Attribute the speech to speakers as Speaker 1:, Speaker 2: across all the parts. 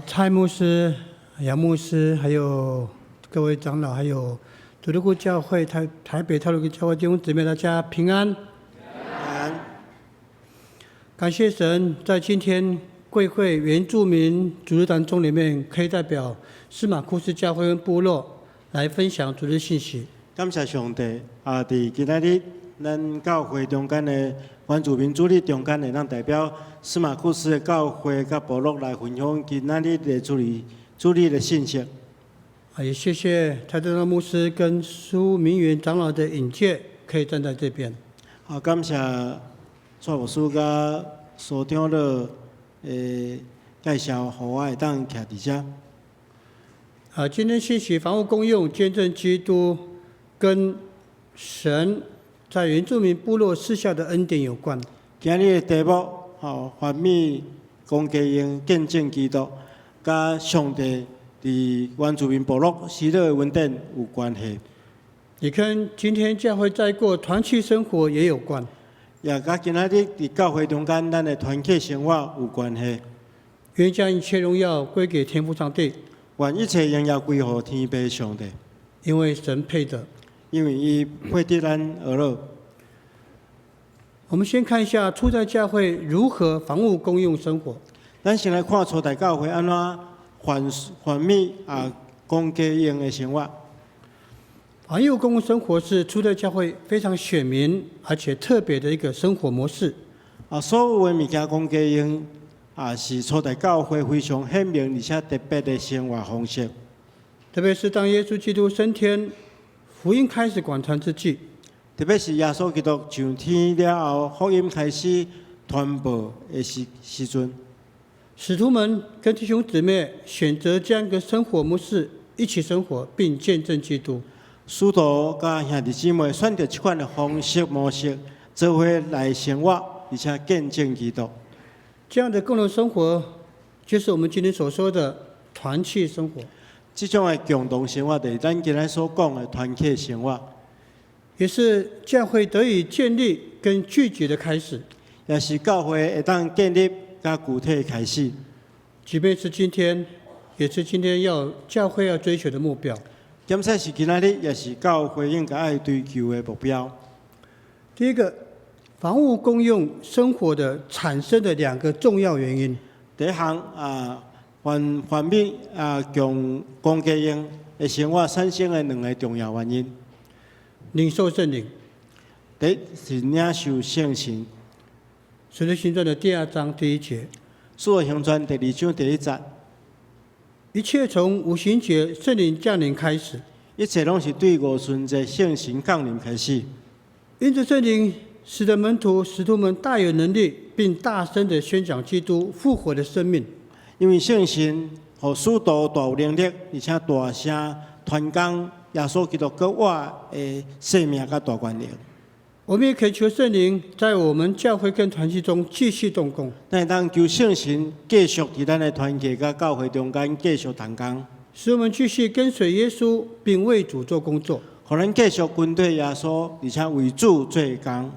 Speaker 1: 蔡牧师、杨牧师，还有各位长老，还有主的国教会台北太鲁阁教会弟兄姊妹，大家平安。感谢神，在今天贵会原住民主日当中里面，可以代表司马库斯教会跟部落来分享主日信息。
Speaker 2: 感谢上帝在今仔日咱教会中间的原住民主日中间的，咱代表司马库斯的教会甲部落来分享今仔日的主日的信息。
Speaker 1: 也谢谢台中的牧师跟苏明远长老的引荐，可以站在这边。
Speaker 2: 感谢蔡牧师甲所长的介绍，互我会当徛伫遮。
Speaker 1: 今天信息房屋公用见证基督跟神在原住民部落施下的恩典有关。
Speaker 2: 今日的题目反米公家用见证基督，甲上帝伫原住民部落施乐的恩典有关系。
Speaker 1: 也跟今天教会在过团契生活也有关。
Speaker 2: 也甲今仔日伫教会中间咱的团契生活有关系。
Speaker 1: 愿将一切荣耀归给天父上帝。
Speaker 2: 愿一切荣耀归乎天父上帝。
Speaker 1: 因为神配得。
Speaker 2: 因为伊配得咱而乐。
Speaker 1: 我们先看一下初代教会如何房屋公用生活。
Speaker 2: 咱先来看初代教会安怎反米公家用的生活。
Speaker 1: 房屋公用生活是初代教会非常选民而且特别的一个生活模式。
Speaker 2: 所有的物件公家用是初代教会非常显明而且特别的生活方式。
Speaker 1: 特别是当耶稣基督升天，福音开始广传之际，
Speaker 2: 特别是耶稣基督上天了后，福音开始传播的时阵，
Speaker 1: 使徒们跟弟兄姊妹选择这样一个生活模式一起生活，并见证基督。
Speaker 2: 使徒甲兄弟姊妹选择这款的方式模式，做伙来生活，而且见证基督。
Speaker 1: 这样的共同生活，就是我们今天所说的团契生活。
Speaker 2: 这种的共同生活，就是咱今日所讲的团契生活，
Speaker 1: 也是教会得以建立跟聚集的开始，
Speaker 2: 也是教会会当建立甲具体的开始。
Speaker 1: 即便是今天，也是今天教会要追求的目标。
Speaker 2: 检测是今仔日，也是教会应该爱追求的目标。
Speaker 1: 第一个，房屋公用生活的产生的两个重要原因。
Speaker 2: 第一项反米公家用的生活产生的两个重要原因。
Speaker 1: 领受圣灵。
Speaker 2: 第一是领受圣神。
Speaker 1: 使徒行传的第2章第1节。
Speaker 2: 使徒行传第2章第1节。
Speaker 1: 一切从五旬节圣灵降临开始。
Speaker 2: 一切拢是对五旬节圣神降临开始。
Speaker 1: 因着圣灵使得使徒们大有能力，并大声地宣讲基督复活的生命。
Speaker 2: 因为圣神和使徒大有能力，而且大声传讲耶稣基督搁活的生命甲大权力。
Speaker 1: 我们也恳求圣灵在我们教会跟团契中继续动工。
Speaker 2: 咱会当求圣神继续伫咱的团契甲教会中间继续同工，
Speaker 1: 使我们继续跟随耶稣，并为主做工作。
Speaker 2: 互咱继续跟随耶稣，而且为主做工。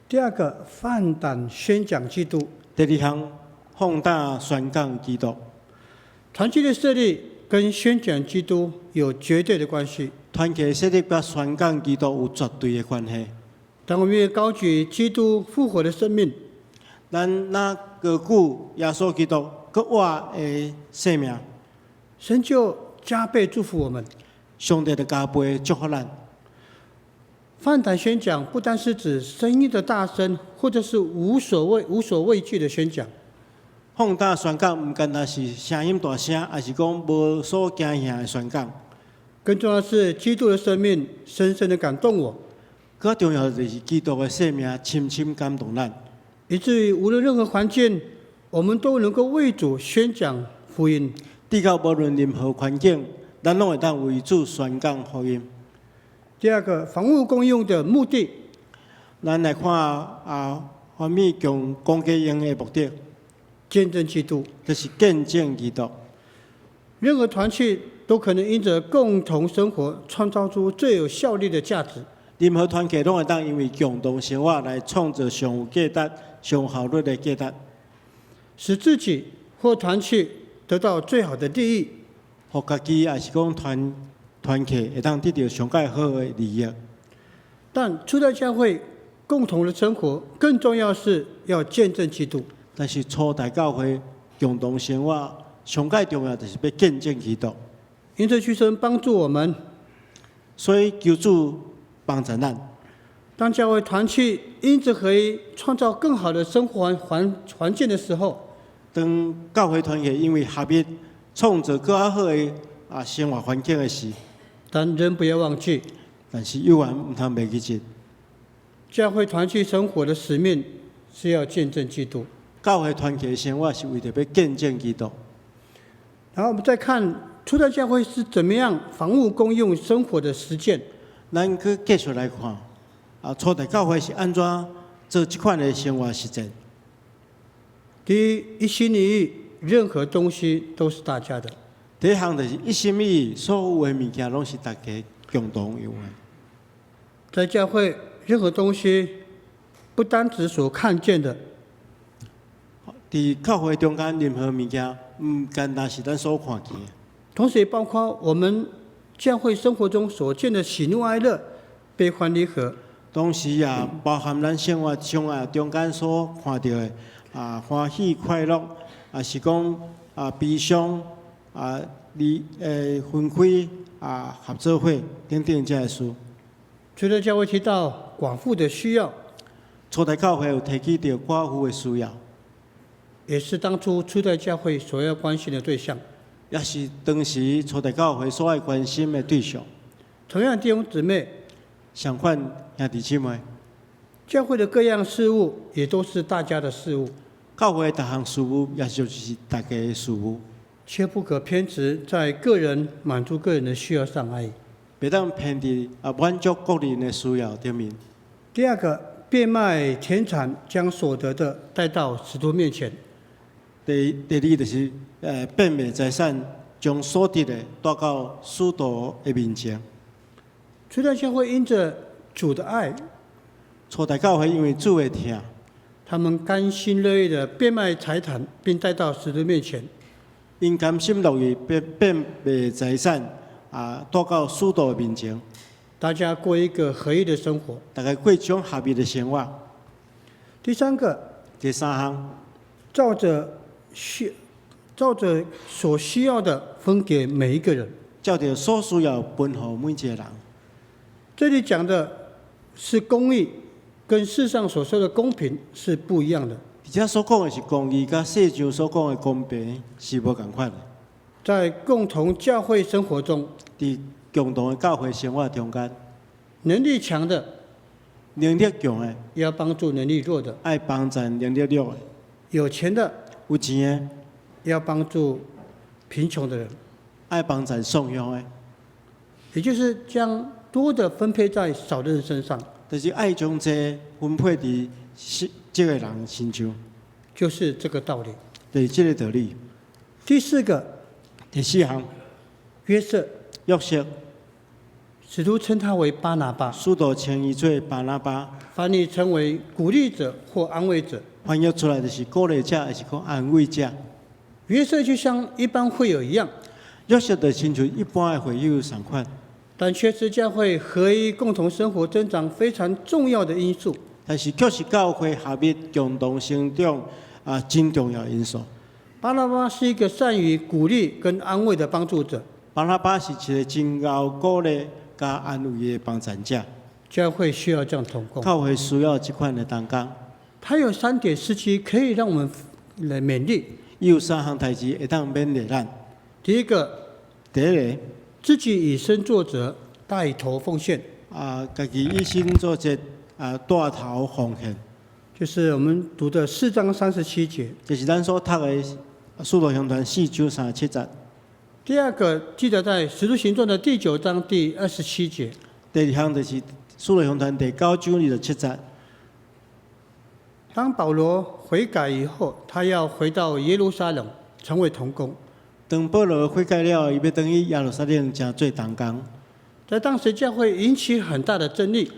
Speaker 1: 第二个，放胆宣讲基督。
Speaker 2: 第二项，放胆宣讲基督。
Speaker 1: 团契的设立跟宣讲基督有绝对的关系。
Speaker 2: 团契设立甲宣讲基督有绝对的关系。
Speaker 1: 当我们也高举基督复活的生命，
Speaker 2: 咱若高举耶稣基督搁活的生命，
Speaker 1: 神就加倍祝福我们。
Speaker 2: 上帝的加倍祝福咱。
Speaker 1: 放胆宣讲不单是指声音的大声，或者是无所畏惧的宣讲。
Speaker 2: 放胆宣讲唔单单是声音大声，也是讲无所惊吓的宣讲。
Speaker 1: 更重要的是，基督的生命深深的感动我。
Speaker 2: 更重要的就是基督的生命深深感动咱，
Speaker 1: 以至于无论任何环境，我们都能够为主宣讲福音。
Speaker 2: 直到无论任何环境，咱拢会当为主宣讲福音。
Speaker 1: 第二个，房屋公用的目的。
Speaker 2: 咱来看反米公家用的目的，
Speaker 1: 见证基督，
Speaker 2: 就是见证基督。
Speaker 1: 任何团契都可能因着共同生活，创造出最有效力的价值。
Speaker 2: 任何团契拢会当因为共同生活来创造上有价值、上效率的价值，
Speaker 1: 使自己或团契得到最好的利益。
Speaker 2: 互家己也是讲团契会当得到上介好的利益。
Speaker 1: 但初代教会共同的生活，更重要是要见证基督。
Speaker 2: 但是初代教会共同生活上介重要就是要见证基督。
Speaker 1: 因此，求神帮助我们，
Speaker 2: 所以求主帮助咱。
Speaker 1: 当教会团契因着合一，创造更好的生活环境的时候，
Speaker 2: 当教会团契因为合一，创造更好的生活环境的时，
Speaker 1: 但人不要忘记，
Speaker 2: 但是有缘唔通袂记住，
Speaker 1: 教会团契生活的使命是要见证基督。
Speaker 2: 教会团契的生活是为着要见证基督。
Speaker 1: 然后我们再看初代教会是怎么样房屋公用生活的实践。
Speaker 2: 咱去继续来看，初代教会是安怎做这款的生活实践？
Speaker 1: 第一，一心一意，任何东西都是大家的。
Speaker 2: 第一项就是一心一意，所有的物件拢是大家共同有的。
Speaker 1: 在教会，任何东西不单指所看见的，
Speaker 2: 伫教会中间，任何物件唔单单是咱所看见的，
Speaker 1: 同时也包括我们教会生活中所见的喜怒哀乐、悲欢离合。
Speaker 2: 同时也包含咱生活中间所看到的欢喜快乐，是讲悲伤分开合作会等等这些事。
Speaker 1: 除了教会提到寡妇的需要，
Speaker 2: 初代教会有提起到寡妇的需要，
Speaker 1: 也是当初初代教会所要关心的对象。
Speaker 2: 也是当时初代教会所爱关心的对象。
Speaker 1: 同样，弟兄姊妹，
Speaker 2: 相反，兄弟姊妹，
Speaker 1: 教会的各样事务也都是大家的事务，
Speaker 2: 教会的各项事务也就是大家的事务，
Speaker 1: 切不可偏执在个人满足个人的需要上而已。
Speaker 2: 袂当偏伫满足个人的需要顶面。
Speaker 1: 第二个，变卖田产，将所得的带到使徒面前。
Speaker 2: 第二就是变卖财产，将所得的带到使徒的面前。
Speaker 1: 初代教会因着主的爱，
Speaker 2: 初代教会因为主的疼，
Speaker 1: 他们甘心乐意的变卖财产，并带到使徒面前。
Speaker 2: 因甘心乐意变卖财产带到使徒的面前，
Speaker 1: 大家过一个合一的生活。
Speaker 2: 大家过一种合一的生活。
Speaker 1: 第三个，
Speaker 2: 第三项，
Speaker 1: 照着所需要的分给每一个人。
Speaker 2: 照着所需要分予每一个人。
Speaker 1: 这里讲的是公义，跟世上所说的公平是不一样的。
Speaker 2: 而且所讲的是公义，甲世上所讲的公平是无共款的。
Speaker 1: 在共同教会生活中，
Speaker 2: 伫共同的教会生活中间，
Speaker 1: 能力强的
Speaker 2: 能力强的
Speaker 1: 要帮助能力弱的，
Speaker 2: 爱帮助能力弱的，
Speaker 1: 有钱的
Speaker 2: 有钱的
Speaker 1: 要帮助贫穷的人，
Speaker 2: 爱帮助送养的，
Speaker 1: 也就是将多的分配在少的人身上，
Speaker 2: 就是爱将这分配伫这个人身上，
Speaker 1: 就是这个道理。
Speaker 2: 就是这个道理。
Speaker 1: 第四个，
Speaker 2: 第四项，
Speaker 1: 约瑟，
Speaker 2: 约瑟，
Speaker 1: 使徒称他为巴拿巴，
Speaker 2: 使徒称伊做巴拿巴，
Speaker 1: 翻译称为鼓励者或安慰者。
Speaker 2: 翻译出来就是鼓励者，还是讲安慰者。
Speaker 1: 约瑟就像一般会友一样，
Speaker 2: 约瑟就亲像一般的会友同款，
Speaker 1: 但却是教会合一共同生活增长非常重要的因素。
Speaker 2: 但是却是教会合一共同成长真重要因素。
Speaker 1: 巴拿巴是一个善于鼓励跟安慰的帮助者，
Speaker 2: 巴拿巴是一个真够鼓励加安慰的帮助者。
Speaker 1: 教会需要这样同工。
Speaker 2: 教会需要这款的同工。
Speaker 1: 他有3点事迹可以让我们来勉励。
Speaker 2: 伊有3项代志会当勉励咱。
Speaker 1: 第一个，
Speaker 2: 第一个，
Speaker 1: 自己以身作则，带头奉献。
Speaker 2: 家己以身作则，带头奉献，
Speaker 1: 就是我们读的4章37节。
Speaker 2: 就是咱所读的《使徒行传》4章37节。
Speaker 1: 第二个记载在《使徒行传》的第9章第27节。
Speaker 2: 第二项就是《使徒行传》第9章27节。
Speaker 1: 当保罗悔改以后，他要回到耶路撒冷成为同工。
Speaker 2: 当保罗悔改了，伊要回去耶路撒冷成做同工。
Speaker 1: 在当时教会引起很大的争议。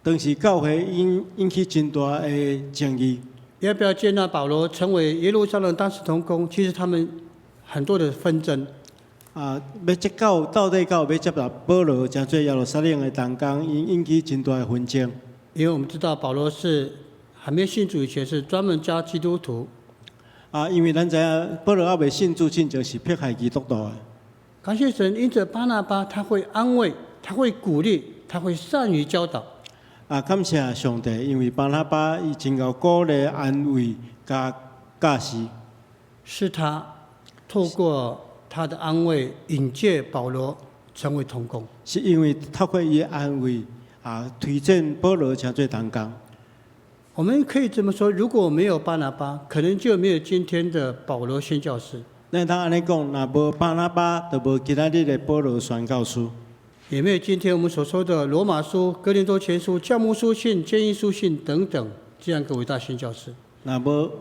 Speaker 2: 当时教会引起真大的争议。
Speaker 1: 要不要接纳保罗成为耶路撒冷当时同工？其实他们很多的纷争。
Speaker 2: 要接到底要接纳保罗真做耶路撒冷的同工，引起真大的纷争。
Speaker 1: 因为我们知道保罗是还没信主以前是专门教基督徒。
Speaker 2: 因为咱知影保罗还未信主之前是迫害基督徒的。
Speaker 1: 感谢神，因着巴拿巴他会安慰，他会鼓励，他会善于教导。
Speaker 2: 感谢上帝，因为巴拿巴伊真够鼓励、安慰、加教示，
Speaker 1: 是他透过他的安慰引荐保罗成为同工。
Speaker 2: 是因为透过伊的安慰推荐保罗成做同工。
Speaker 1: 我们可以这么说，如果没有巴拿巴，可能就没有今天的保罗宣教士。
Speaker 2: 咱通安尼讲，若无巴拿巴，就无今仔日的保罗宣教师，
Speaker 1: 也没有今天我们所说的罗马书、哥林多前书、教牧书信、监狱书信等等这样一个伟大宣教士。
Speaker 2: 若无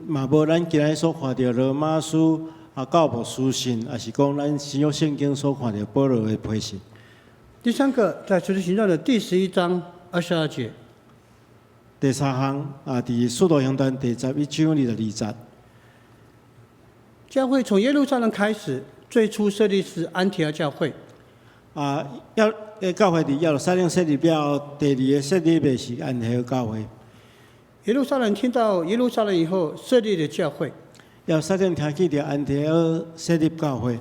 Speaker 2: 嘛无咱今日所看到罗马书、教牧书信，也是讲咱新约圣经所看到保罗的批示。
Speaker 1: 第三个，在使徒行传的第11章22节。
Speaker 2: 第三项伫《使徒行传》第11章22节，
Speaker 1: 教会从耶路撒冷开始，最初设立是安提阿教会。
Speaker 2: 教会伫耶路撒冷设立了，第二个设立的是安提阿教会。
Speaker 1: 耶路撒冷听到耶路撒冷以后设立了教会。
Speaker 2: 耶路撒冷听见着安提阿设立教会，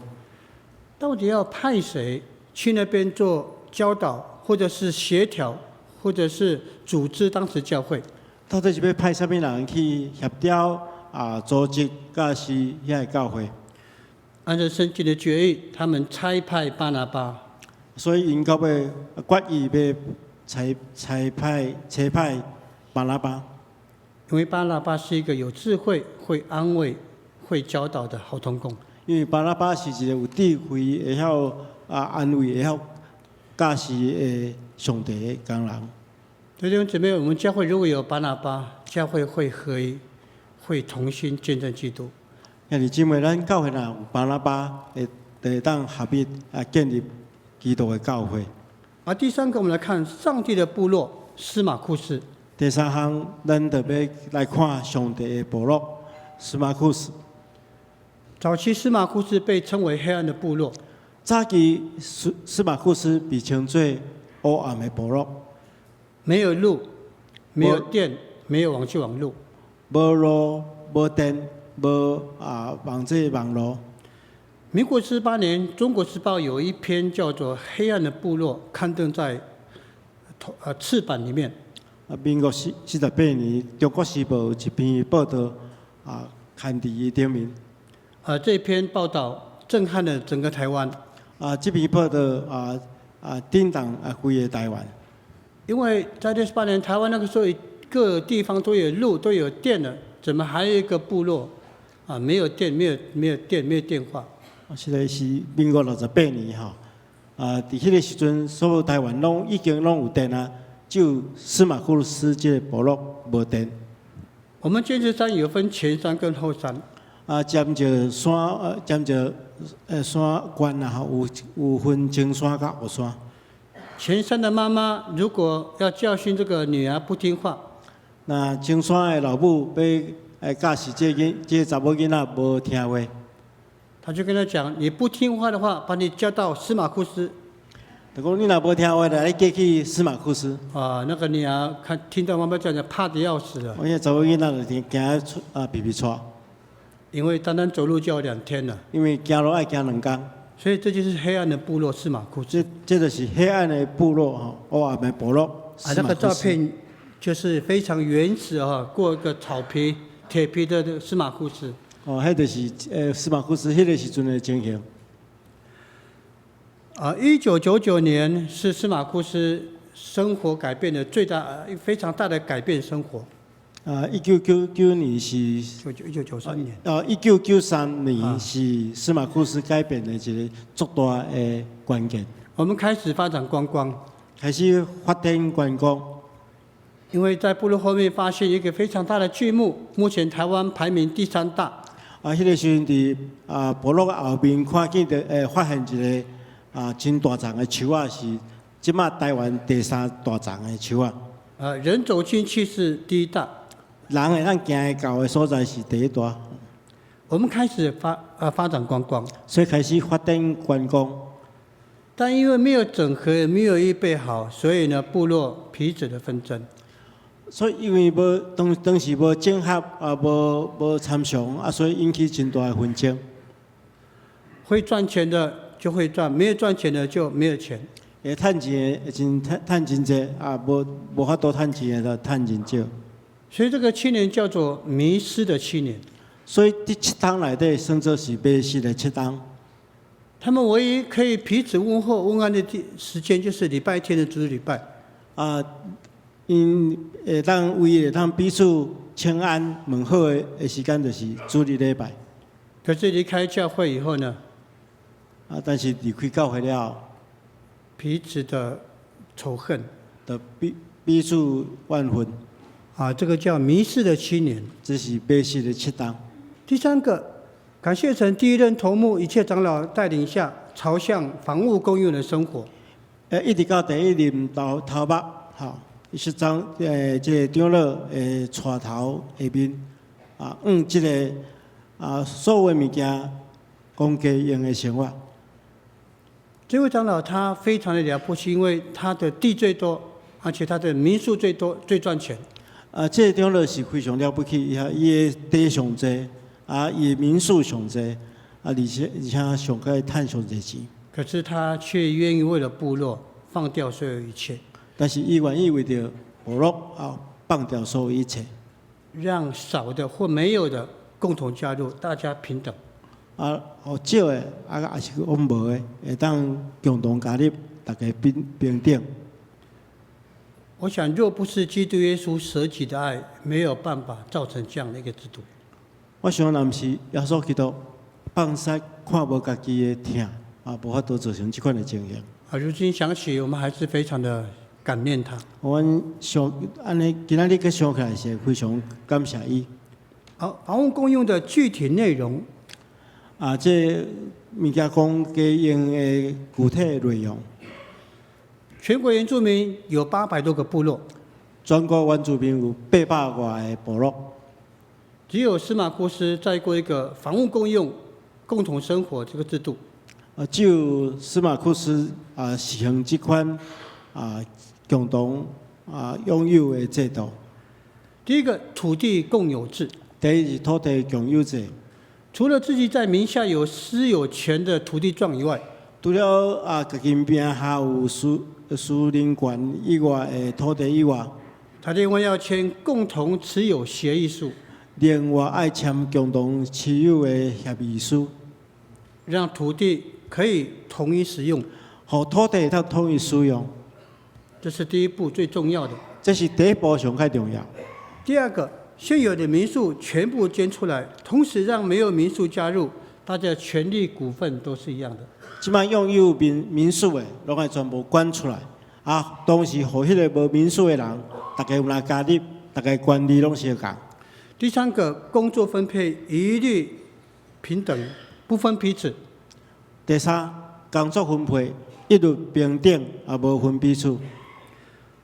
Speaker 1: 到底要派谁去那边做教导，或者是协调？或者是组织当时教会，
Speaker 2: 到底是要派什么人去协调组织教是遐个教会？
Speaker 1: 按照圣经的决议，他们差派巴拿巴。
Speaker 2: 所以因到尾决意要差派巴拿巴，
Speaker 1: 因为巴拿巴是一个有智慧、会安慰、会教导的好同工。
Speaker 2: 因为巴拿巴是一个有智慧、会晓安慰、会晓教示的上帝的工人。
Speaker 1: 弟兄姊妹，我们教会如果有巴拿巴，教会会合一，会同心见证基督。
Speaker 2: 兄弟姊妹，咱教会若有巴拿巴，会当合一建立基督的教会。
Speaker 1: 而第三个，我们来看上帝的部落司马库斯。
Speaker 2: 第三项，咱特别来看上帝的部落司马库斯。
Speaker 1: 早期司马库斯被称为黑暗的部落。
Speaker 2: 早期司马库斯被称作黑暗的部落。
Speaker 1: 没有路，没有电，没有网路，
Speaker 2: 无路、无电、无网络。
Speaker 1: 民国18年，《中国时报》有一篇叫做《黑暗的部落》，刊登在次版里面。
Speaker 2: 民国48年，《中国时报》有一篇报道刊伫顶面。
Speaker 1: 这篇报道震撼了整个台湾。
Speaker 2: 这篇报道震荡规个台湾。
Speaker 1: 因为在68年，台湾那个时候各个地方都有路都有电了，怎么还有一个部落没有电、没有电话？
Speaker 2: 实在是民国68年吼，伫迄个时阵，所有台湾已经有电啊，只有司马库斯这个部落无电。
Speaker 1: 我们尖石山有分前山跟后山。
Speaker 2: 尖着山，尖着山关啊，有分前山甲后山。
Speaker 1: 前山的妈妈如果要教训这个女儿不听话，
Speaker 2: 那前山的老母要教示这查某囡仔无听话，
Speaker 1: 他就跟他讲：你不听话的话，把你叫到司马库斯。
Speaker 2: 就讲你若无听话，就来叫去司马库斯。
Speaker 1: 那个女儿听到妈妈这样讲，怕得要死了。
Speaker 2: 我遐查某囡仔就惊皮皮喘，
Speaker 1: 因为单单走路就要2天了。
Speaker 2: 因为走路要行2天。
Speaker 1: 所以这就是黑暗的部落司马库斯。
Speaker 2: 这就是黑暗的部落黑暗的部落。
Speaker 1: 那个照片就是非常原始过一个草皮、铁皮的司马库斯。
Speaker 2: 迄就是司马库斯迄个时阵的情形。
Speaker 1: 1999年是司马库斯生活改变的非常大的改变生活。
Speaker 2: 1999年是
Speaker 1: 1993年。
Speaker 2: 1993年是司马库斯改变的一个足大的关键。
Speaker 1: 我们开始发展观光，
Speaker 2: 开始发展观光。
Speaker 1: 因为在部落后面发现一个非常大的巨木，目前台湾排名第3大。
Speaker 2: 迄个时阵伫部落后面看见的发现一个真大丛的树仔，是即马台湾第3大丛的树仔。
Speaker 1: 人走进去是第1大。
Speaker 2: 人会咱行会到的所在是第1大。
Speaker 1: 我们开始发展观光，
Speaker 2: 所以开始发展观光。
Speaker 1: 但因为没有整合，也没有预备好，所以呢，部落彼此的纷争。
Speaker 2: 所以因为当时无整合无参详所以引起真大的纷争。
Speaker 1: 会赚钱的就会赚，没有赚钱的就没有钱。
Speaker 2: 会趁钱的趁真济无法度趁钱的就趁真少。
Speaker 1: 所以这个7年叫做迷失的7年。
Speaker 2: 所以第7档内底算作是迷失的7档。
Speaker 1: 他们唯一可以彼此问候问安的时间，就是礼拜天的主日礼拜。
Speaker 2: 因会当唯一会当彼此请安问好的时间，就是主日礼拜。
Speaker 1: 可是离开教会以后呢？
Speaker 2: 但是离开教会了后，
Speaker 1: 彼此的仇恨，
Speaker 2: 就彼此怨恨。
Speaker 1: 这个叫迷失的7年。
Speaker 2: 这是迷失的7档。
Speaker 1: 第3个，感谢神第1任头目一切长老带领下，朝向房屋公用的生活。
Speaker 2: 一直到第1任头目，是这个长老带头下面，这个所有的物件，公家用的生活。
Speaker 1: 这位长老他非常的了不起，因为他的地最多，而且他的民宿最多，最赚钱。
Speaker 2: 这个长老是非常了不起，伊的地上济，伊的民宿上济，而且上个赚上济钱。
Speaker 1: 可是他却愿意为了部落放掉所有一切。
Speaker 2: 但是伊愿意为着部落放掉所有一切，
Speaker 1: 让少的或没有的共同加入，大家平等。
Speaker 2: 少的也是讲无的，会当共同加入，大家平等。
Speaker 1: 我想，若不是基督耶稣舍己的爱，没有办法造成这样的一个制度。
Speaker 2: 我想，若不是耶稣基督放肆看无家己的疼，无法度造成这款的情形。
Speaker 1: 如今想起，我们还是非常的感念他。
Speaker 2: 我想安尼，今仔日去想起来是非常感谢伊。
Speaker 1: 好，房屋共用的具体内容。
Speaker 2: 这物件讲家用的具体内容。
Speaker 1: 全国原住民有800多个部落，
Speaker 2: 全国原住民有800多个部落，
Speaker 1: 只有司马库斯在过一个房屋共用、共同生活这个制度。
Speaker 2: 只有司马库斯实行这款共同拥有的制度。
Speaker 1: 第一个，土地共有制。
Speaker 2: 第一是土地共有制。
Speaker 1: 除了自己在名下有私有权的土地状以外，
Speaker 2: 除了家己名下有私人权以外的土地以外，
Speaker 1: 他另外要签共同持有协议书，
Speaker 2: 另外爱签共同持有的协议书，
Speaker 1: 让土地可以统一使用，
Speaker 2: 让土地它统一使用。
Speaker 1: 这是第一步最重要的。
Speaker 2: 这是第一步上较重要。
Speaker 1: 第二个，现有的民宿全部捐出来，同时让没有民宿加入，大家权利股份都是一样的。
Speaker 2: 即摆拥有民宿的，拢爱全部捐出来，同时互迄个无民宿的人，大家有来加入，大家权利拢相共。
Speaker 1: 第3个，工作分配一律平等，不分彼此。
Speaker 2: 第3，工作分配一律平等，无分彼此。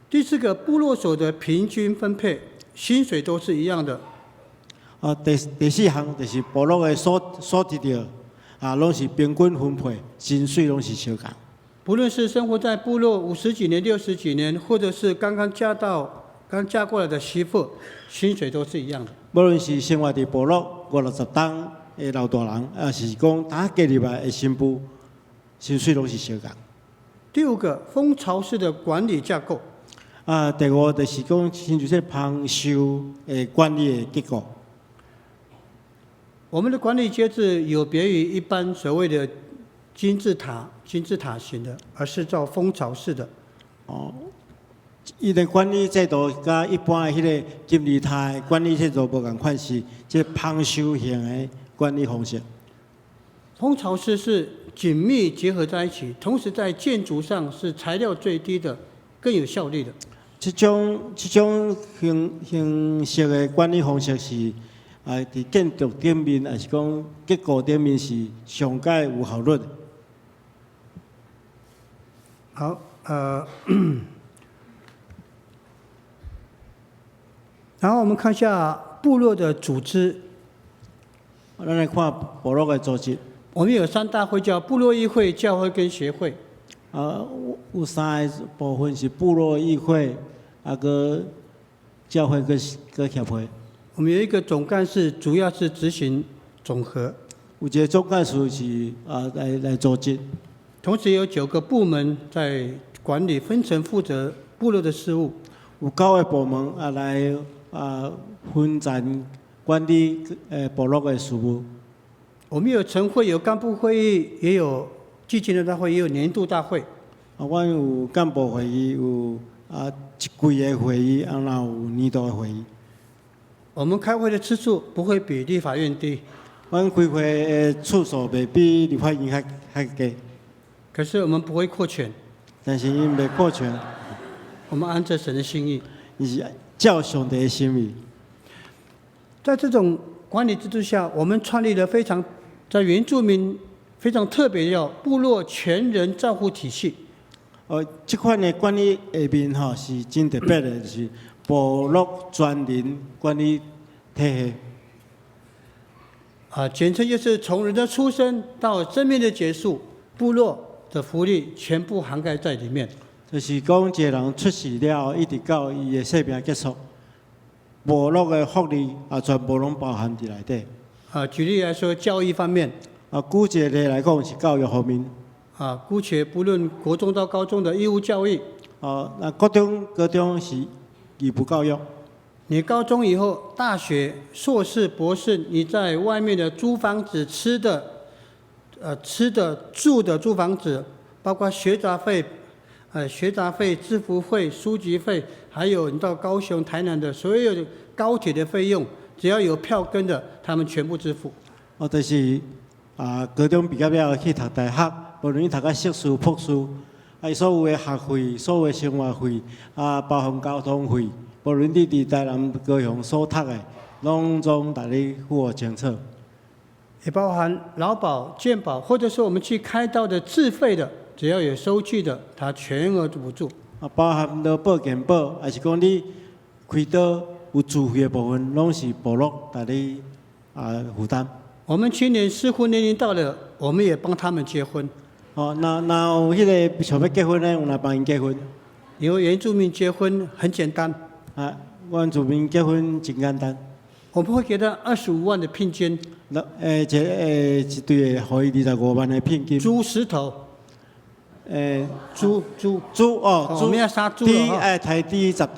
Speaker 1: 第4个，部落所得平均分配，薪水都是一样的。
Speaker 2: 第4项就是部落的所得到，拢是平均分配，薪水拢是相共。
Speaker 1: 不论是生活在部落50几年、60几年，或者是刚嫁过来的媳妇，薪水都是一样的。
Speaker 2: 无论是生活在部落50-60档的老大人，是讲打加入来的新妇，薪水拢是相共。
Speaker 1: 第5个，蜂巢式的管理架构。
Speaker 2: 第5就是讲，亲像这旁收的管理的结构。
Speaker 1: 我们的管理机制有别于一般所谓的金字塔型的，而是照蜂巢式的。
Speaker 2: 伊的管理制度甲一般的迄个金字塔的管理制度无共款，是这旁收型的管理方式。
Speaker 1: 蜂巢式是紧密结合在一起，同时在建筑上是材料最低的，更有效率的。
Speaker 2: 这种形式的管理方式是在建筑顶面，还是讲结构顶面是上界有效率的。
Speaker 1: 好，然后我们看一下部落的组织。
Speaker 2: 咱来看部落的组织。
Speaker 1: 我们有3大会，叫部落议会、教会跟协会。
Speaker 2: 有3个部分是部落议会，个教会跟协会。
Speaker 1: 我们有一个总干事，主要是执行总和。
Speaker 2: 有一个总干事是来组织。
Speaker 1: 同时有9个部门在管理，分层负责部落的事务。
Speaker 2: 有9个部门来分层管理部落的事务。
Speaker 1: 我们有晨会，有干部会议，也有季前的大会，也有年度大会。
Speaker 2: 阮有干部会议，有一季的会议，然后有年度的会议。
Speaker 1: 我们开会的次数不会比立法院低。
Speaker 2: 阮开会的次数袂比立法院较低。
Speaker 1: 可是我们不会扩权。
Speaker 2: 但是因袂扩权。
Speaker 1: 我们按着神的心意。
Speaker 2: 伊是照上帝的心意。
Speaker 1: 在这种管理制度下，我们创立了在原住民非常特别的部落全人照护体系。
Speaker 2: 这款的管理下面是真特别的，就是部落全人管理体系。
Speaker 1: 简称就是从人的出生到生命的结束，部落的福利全部涵盖在里面。
Speaker 2: 就是讲，一个人出世了后，一直到伊的生命结束，部落的福利全部拢包含在内底。
Speaker 1: 举例来说，教育方面。
Speaker 2: 举一个例来讲是教育方面。
Speaker 1: 姑且不论国中到高中的义务教育。
Speaker 2: 那高中是义务教育。
Speaker 1: 你高中以后，大学、硕士、博士，你在外面的租房子、吃的、住的租房子，包括学杂费、制服费、书籍费，还有你到高雄、台南的所有的高铁的费用，只要有票根的，他们全部支付。
Speaker 2: 就是高中毕业了去读大学，无论你读硕士、博士，所有的学费、所有的生活费，包含交通费，无论你伫台南、高雄所读的，拢总大你付清楚。
Speaker 1: 也包含劳保、健保，或者是我们去开刀的自费的，只要有收据的，它全额补助。
Speaker 2: 包含劳保、健保，还是讲你开刀有自费的部分，拢是部落大你负担。
Speaker 1: 我们青年适婚年龄到了，我们也帮他们结婚。
Speaker 2: 那有迄个想要结婚的，我来帮因结婚。
Speaker 1: 因为原住民结婚很简单。
Speaker 2: 原住民结婚真简单。
Speaker 1: 我们会给他25万的聘金。
Speaker 2: 一对会互伊25万的聘金。
Speaker 1: 猪石头。猪。
Speaker 2: 我
Speaker 1: 们要杀猪了。
Speaker 2: 抬低10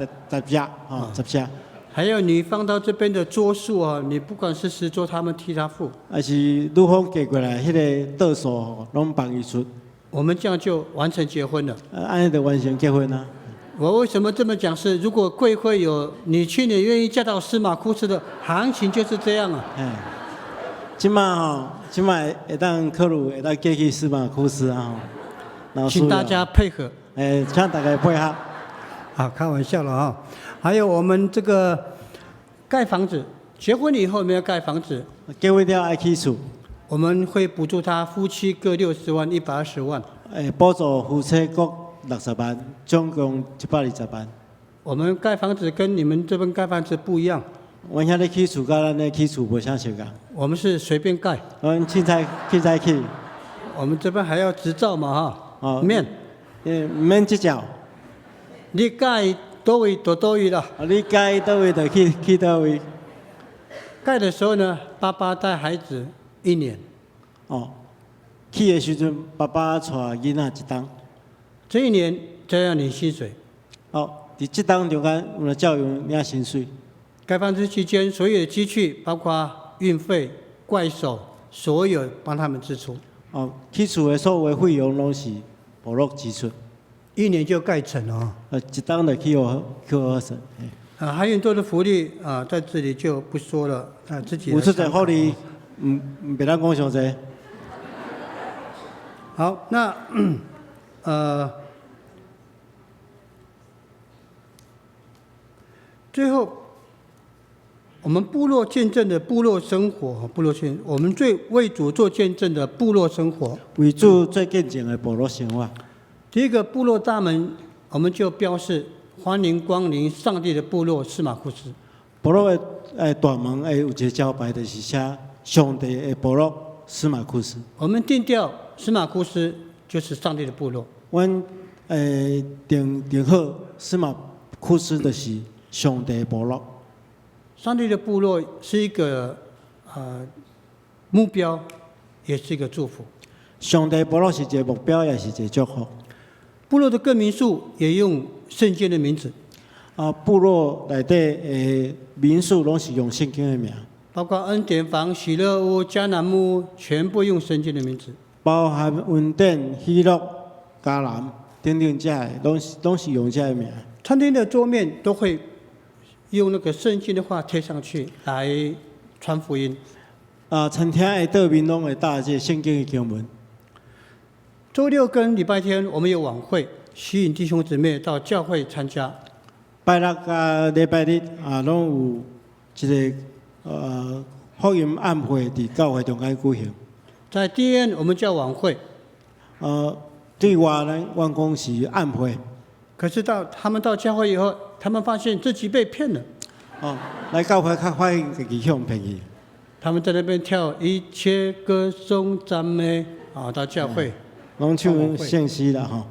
Speaker 2: 只。
Speaker 1: 还有你放到这边的桌数你不管是实桌，他们替他付。
Speaker 2: 还是女方寄过来，迄个桌数拢帮伊出。我
Speaker 1: 们这样就完成结婚了。
Speaker 2: 安尼就完成结婚了。
Speaker 1: 我为什么这么讲？是如果贵会有你去年愿意嫁到司马库斯的行情就是这样啊。
Speaker 2: 即马会当考虑会当嫁去司马库斯
Speaker 1: 请大家配合。
Speaker 2: 请大家配合。
Speaker 1: 开玩笑了还有我们这个盖房子，结婚以后我们要盖房子。
Speaker 2: 结婚了爱起厝。
Speaker 1: 我们会补助他夫妻各60万，120万。
Speaker 2: 补助夫妻各60万，总共120万。
Speaker 1: 我们盖房子跟你们这边盖房子不一样。
Speaker 2: 阮遐咧起厝，甲咱咧起厝无啥相共。
Speaker 1: 我们是随便盖。
Speaker 2: 阮凊彩起。
Speaker 1: 我们这边还要执照嘛免
Speaker 2: 免执照。
Speaker 1: 你盖多位就多位了。
Speaker 2: 你盖多位就去多位。
Speaker 1: 盖的时候呢，爸爸带孩子1年。
Speaker 2: 去的时阵，爸爸带囡仔1档。
Speaker 1: 这1年再要领薪水。
Speaker 2: 伫这档中间，有照样领薪水。
Speaker 1: 盖房子期间，所有的积蓄，包括运费、怪手，所有帮他们支出。
Speaker 2: 起厝的所有的费用拢是部落支出。
Speaker 1: 1年就盖成了
Speaker 2: 一档就去好成。
Speaker 1: 还有很多的福利在这里就不说了自己。
Speaker 2: 有出在福利，别当讲详细。
Speaker 1: 好，那最后，我们部落见证的部落生活，我们最为主做见证的部落生活。
Speaker 2: 为主做见证的部落生活。
Speaker 1: 第一个部落大门，我们就标示欢迎光临上帝的部落司马库斯。
Speaker 2: 部落的大门有一个招牌，就是写上帝的部落司马库斯。
Speaker 1: 我们定调司马库斯就是上帝的部落。
Speaker 2: 阮定好司马库斯就是上帝的部落。
Speaker 1: 上帝的部落是一个目标，也是一个祝福。
Speaker 2: 上帝的部落是一个目标，也是一个祝福。
Speaker 1: 部落的各民数也用圣经的名字，
Speaker 2: 部落内底的民数拢是用圣经的名，
Speaker 1: 包括恩典房、喜乐屋、迦南木屋，全部用圣经的名字。
Speaker 2: 包含恩典、喜乐、迦南等等这些，拢是用这个名。
Speaker 1: 餐厅的桌面都会用那个圣经的话贴上去来传福音。
Speaker 2: 餐厅的桌面拢会搭这圣经的经文。
Speaker 1: 周六跟礼拜天我们有晚会，吸引弟兄姊妹到教会参加。
Speaker 2: 拜六甲礼拜日拢有一个福音暗会伫教会中间举行。
Speaker 1: 在 DN 我们叫晚会，
Speaker 2: 对外呢，员工是暗会。
Speaker 1: 可是他们到教会以后，他们发现自己被骗了。
Speaker 2: 来教会较发现自己向骗去。
Speaker 1: 他们在那边跳一切歌颂赞美到教会。
Speaker 2: 拢唱圣诗啦吼。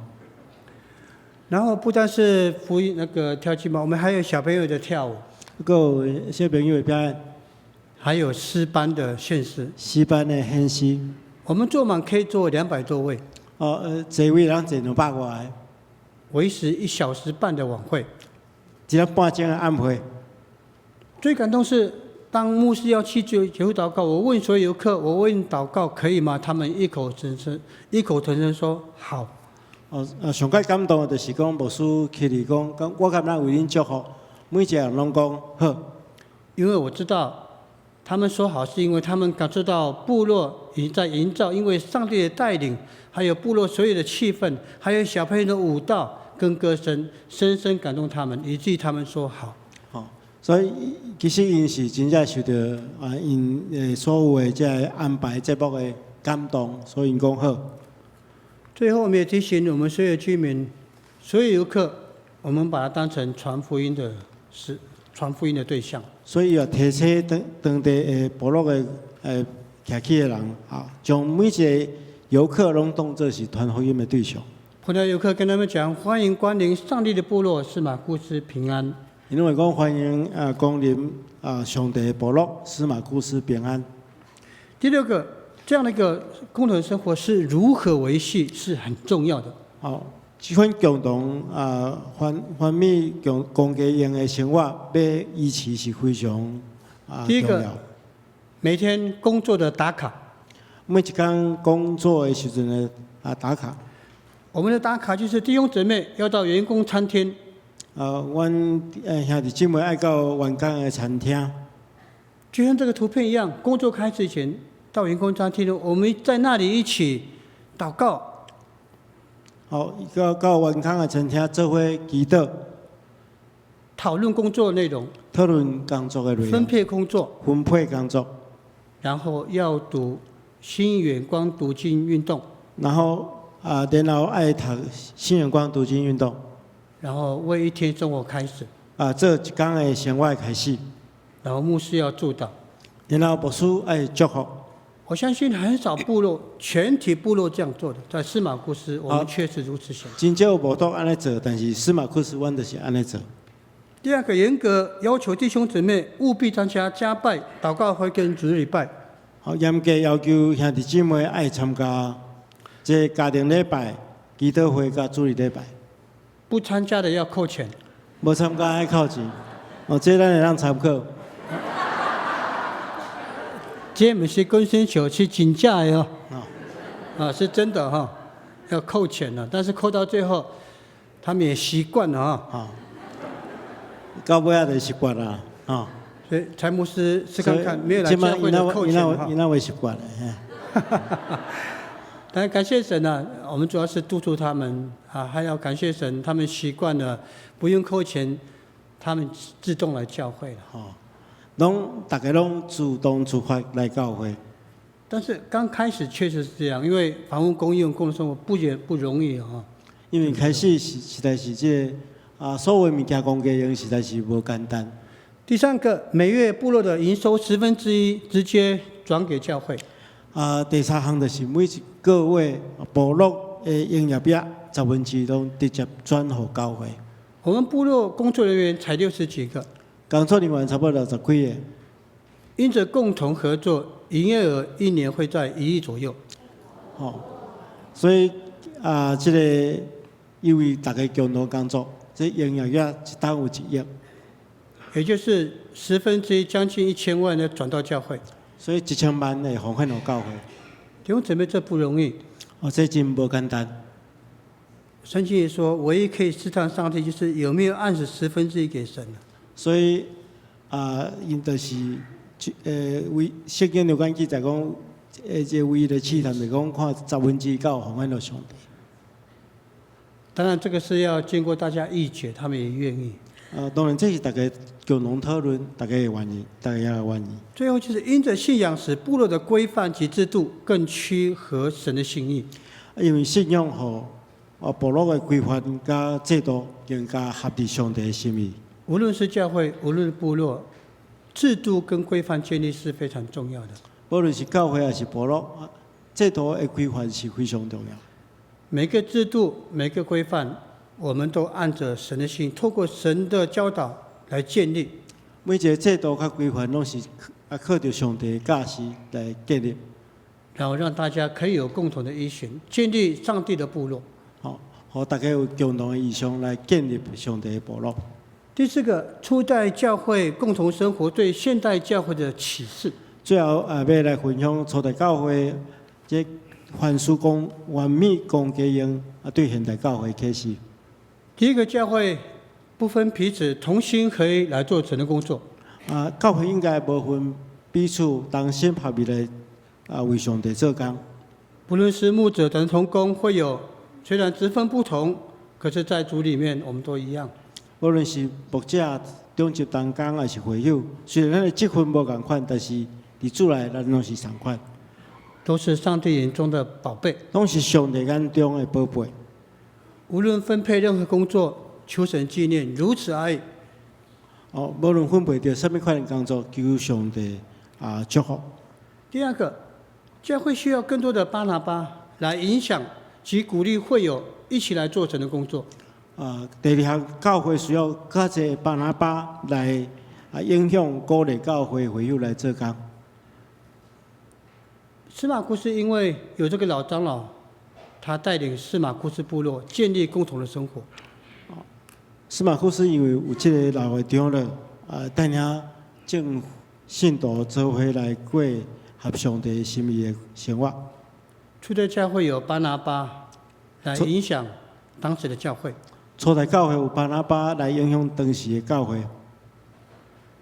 Speaker 1: 然后不但是福音那个跳基嘛，我们还有小朋友的跳舞，
Speaker 2: 还有小朋友的表演，
Speaker 1: 还有诗班的献诗。
Speaker 2: 诗班的献诗。
Speaker 1: 我们坐满可以坐200多位。
Speaker 2: 座位人坐200外个。
Speaker 1: 维持1小时半的晚会
Speaker 2: ，1个半钟的暗会。
Speaker 1: 最感动是，当牧师要去结束祷告，我问所有游客，我问祷告可以吗？他们异口同声说好。
Speaker 2: 上界感动的就是讲牧师起嚟讲，我敢若为恁祝福，每一个人拢讲好。
Speaker 1: 因为我知道，他们说好是因为他们感受到部落已经在营造，因为上帝的带领，还有部落所有的气氛，还有小朋友的舞蹈跟歌声，深深感动他们，以至于他们说好。
Speaker 2: 所以其实因是真正受到因所有的这安排节目的感动，所以因讲好。
Speaker 1: 最后，我们也提醒我们所有居民、所有游客，我们把它当成传福音的对象。
Speaker 2: 所以要提醒当地的部落的徛起的人将每一个游客拢当作是传福音的对象。
Speaker 1: 碰到游客跟他们讲：欢迎光临上帝的部落，司马库斯平安。
Speaker 2: 因为讲欢迎光临上帝的部落，司马库斯平安。
Speaker 1: 第六个，这样的一个共同生活是如何维系，是很重要的。
Speaker 2: 这款共同欢美公家用的生活要维持是非常
Speaker 1: 第一个
Speaker 2: 重要。
Speaker 1: 每天工作的打卡，
Speaker 2: 每一天工作的时阵的打卡。
Speaker 1: 我们的打卡就是弟兄姊妹要到员工餐厅。
Speaker 2: 阮兄弟姊妹爱到员工的餐厅，
Speaker 1: 就像这个图片一样，工作开始前到员工餐厅，我们在那里一起祷告。
Speaker 2: 到员工的餐厅做伙祈祷，
Speaker 1: 讨论工作内容，
Speaker 2: 讨论工作的内容，
Speaker 1: 分配工作，然后要读新远光读经运动，
Speaker 2: 然后爱读新远光读经运动。
Speaker 1: 然后为一天生活开始，
Speaker 2: 做一天的生活开始，
Speaker 1: 然后牧师要祝祷，
Speaker 2: 然后牧师爱祝福。
Speaker 1: 我相信很少部落全体部落这样做的，在司马库斯我们确实如此想。
Speaker 2: 真少有无都安尼做，但是司马库斯阮就是安尼做。
Speaker 1: 第二个，严格要求弟兄姊妹务必参加家拜、祷告会跟主日礼拜。
Speaker 2: 严格要求兄弟姊妹爱参加这家庭礼拜、祈祷会甲主日礼拜。
Speaker 1: 不参加的要扣钱，
Speaker 2: 无参加要扣钱。这咱会当参考。
Speaker 1: 这不是跟先球是真假的是真的要扣钱了。但是扣到最后，他们也习惯了
Speaker 2: 到尾仔就习惯了
Speaker 1: 所以蔡牧师试看看，没有来教会的扣钱
Speaker 2: 因那会习惯了。
Speaker 1: 但感谢神我们主要是督促他们还要感谢神，他们习惯了不用扣钱，他们自动来教会了。
Speaker 2: 大家拢主动出发来教会。
Speaker 1: 但是刚开始确实是这样，因为房屋供应、共同生活不容易
Speaker 2: 因为开始实在是所有物件公家用实在是无简单。
Speaker 1: 第三个，每月部落的营收1/10直接转给教会。
Speaker 2: 第三项就是每一个月部落的营业额1/10拢直接转给教会。
Speaker 1: 我们部落工作人员才60几个，
Speaker 2: 工作人员差不多60几个。
Speaker 1: 因着共同合作，营业额1年会在1亿左右。
Speaker 2: 所以这个因为大家共同工作，这营业额一单有1亿，
Speaker 1: 也就是1/10，将近1000万呢转到教会。
Speaker 2: 所以1000万会奉献给教会。
Speaker 1: 弟兄姊妹，这不容易。
Speaker 2: 这真不简单。
Speaker 1: 圣经也说，唯一可以试探上帝，就是有没有按时1/10给神。
Speaker 2: 所以因就是为圣经有关记载讲，这唯一的试探就是讲看9/10奉献给上帝。
Speaker 1: 当然，这个是要经过大家议决，他们也愿意。
Speaker 2: 当然这是大家共同讨论，大家也愿意，大家也愿意。
Speaker 1: 最后就是因着信仰，使部落的规范及制度更趋合神的心意。
Speaker 2: 因为信仰部落的规范甲制度更加合乎上帝的心意。
Speaker 1: 无论是教会，无论是部落，制度跟规范建立是非常重要的。
Speaker 2: 无论是教会还是部落，制度的规范是非常重要。
Speaker 1: 每个制度、每个规范，我们都按着神的心，透过神的教导来建立。
Speaker 2: 每一个制度甲规范，拢是靠着上帝的教示来建立，
Speaker 1: 然后让大家可以有共同的依循，建立上帝的部落。
Speaker 2: 和大家有共同的意向来建立上帝的部落。
Speaker 1: 第四个，初代教会共同生活对现代教会的启示。
Speaker 2: 最后要来分享初代教会这凡事完美公家用对现代教会启示。
Speaker 1: 第一个，教会不分彼此，同心合一来做神的工作。
Speaker 2: 教会应该无分彼此，同心合意来为上帝做工。
Speaker 1: 不论是牧者等同工，会有虽然职分不同，可是在主里面我们都一样。
Speaker 2: 无论是牧者、中级同工还是会友，虽然咱的职分无共款，但是伫主内咱拢是同款，
Speaker 1: 都是上帝眼中的宝贝，
Speaker 2: 拢是上帝眼中的宝贝。
Speaker 1: 无论分配任何工作，求神纪念，如此而已。
Speaker 2: 无论分配到什么款的工作，求上帝祝福。
Speaker 1: 第二个，教会需要更多的巴拿巴来影响及鼓励会友一起来做神的工作。
Speaker 2: 第二项，教会需要较侪巴拿巴来影响鼓励教会会友来做工。
Speaker 1: 司马库斯因为有这个老长老，他带领司马库斯部落建立共同的生活。
Speaker 2: 司马库斯因为有这个老会长了，带领众信徒做伙来过合上帝心意的生活。
Speaker 1: 初代教会有巴拿巴来影响当时的教会。
Speaker 2: 初代教会有巴拿巴来影响当时的教会。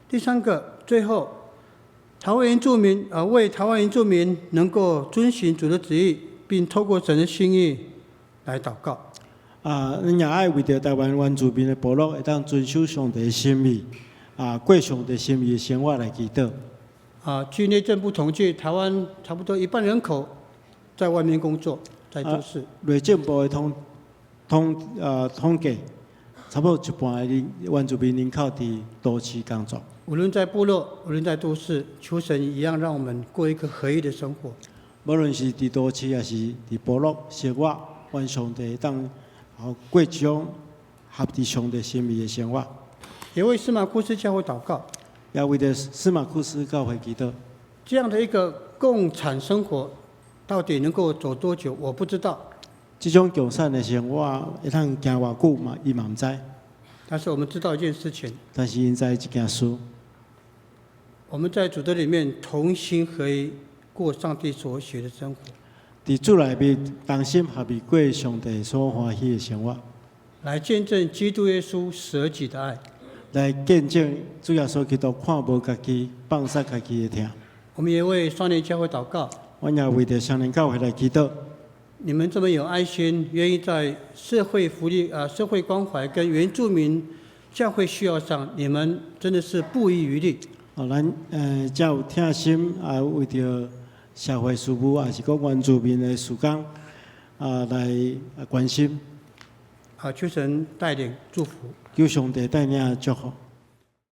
Speaker 1: 第三个，最后，台湾原住民为台湾原住民能够遵循主的旨意，并透过神的心意来祷告。
Speaker 2: 咱也爱为着台湾原住民的部落会当遵守上帝的心意，过上帝心意的生活来祈祷。
Speaker 1: 据内政部统计，台湾差不多1半人口在外面工作，在都市。
Speaker 2: 内政部的统计，差不多1半的原住民人口伫都市工作。
Speaker 1: 无论在部落，无论在都市，求神一样让我们过一个合一的生活。
Speaker 2: 无论是伫都市还是伫部落生活，愿上帝当过一种合乎上帝心意的生活。
Speaker 1: 也为司马库斯教会祷告，
Speaker 2: 也为着司马库斯教会祈祷。
Speaker 1: 这样的一个共产生活，到底能够走多久，我不知道。
Speaker 2: 这种共产的生活会通行偌久嘛？伊嘛毋知。
Speaker 1: 但是我们知道一件事情，
Speaker 2: 但是因知一件事，
Speaker 1: 我们在主的里面同心合一，过上帝所许的生活。
Speaker 2: 伫主内面同心合意过上帝所欢喜的生活，
Speaker 1: 来见证基督耶稣舍己的爱，
Speaker 2: 来见证主耶稣基督看无家己、放下家己的疼。
Speaker 1: 我们也为双年教会祷告，
Speaker 2: 我也为着双年教会来祈祷。
Speaker 1: 你们这么有爱心，愿意在社会福利、社会关怀跟原住民教会需要上，你们真的是不遗余力。
Speaker 2: 咱才有疼心为着社会事务，也是讲原住民的事工来关心。
Speaker 1: 求神带领祝福。
Speaker 2: 求上帝带领祝福。